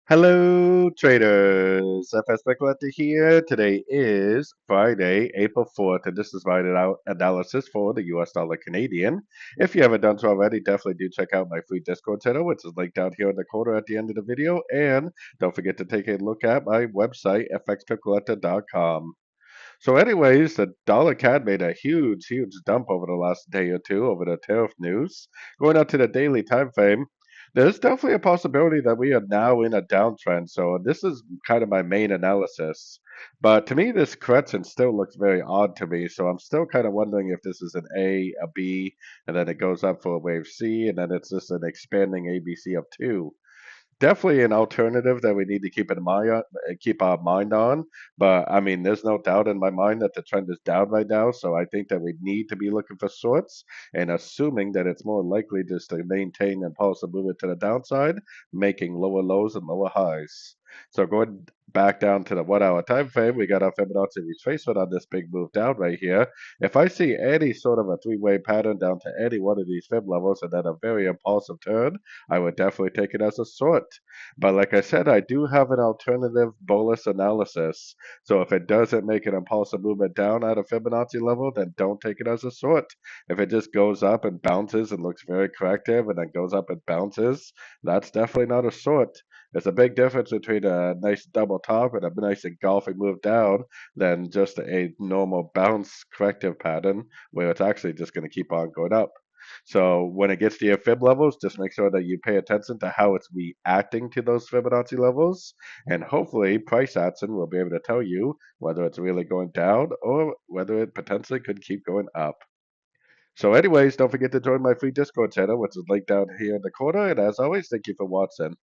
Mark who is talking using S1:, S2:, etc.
S1: Hello, traders. FX Pip Collector here. Today is Friday, April 4th, and this is my analysis for the US dollar Canadian. If you haven't done so already, definitely do check out my free Discord channel, which is linked down here in the corner at the end of the video. And don't forget to take a look at my website, fxpipcollector.com. So, anyways, the dollar CAD made a huge dump over the last day or two over the tariff news. Going out to the daily time frame, there's definitely a possibility that we are now in a downtrend. So, this is kind of my main analysis. But to me, this correction still looks very odd to me. So, I'm still kind of wondering if this is an A, a B, and then it goes up for a wave C, and then it's just an expanding ABC of two. Definitely an alternative that we need to keep our mind on. But I mean, there's no doubt in my mind that the trend is down right now. So I think that we need to be looking for shorts and assuming that it's more likely just to maintain and possibly move it to the downside, making lower lows and lower highs. So going back down to the 1 hour time frame, we got our Fibonacci retracement on this big move down right here. If I see any sort of a three-way pattern down to any one of these fib levels and then a very impulsive turn, I would definitely take it as a short. But like I said, I do have an alternative bolus analysis. So if it doesn't make an impulsive movement down at a Fibonacci level, then don't take it as a short. If it just goes up and bounces and looks very corrective and then goes up and bounces, that's definitely not a short. There's a big difference between a nice double top and a nice engulfing move down than just a normal bounce corrective pattern where it's actually just going to keep on going up. So when it gets to your fib levels, just make sure that you pay attention to how it's reacting to those Fibonacci levels, and hopefully price action will be able to tell you whether it's really going down or whether it potentially could keep going up. So anyways, don't forget to join my free Discord channel, which is linked down here in the corner, and as always, thank you for watching.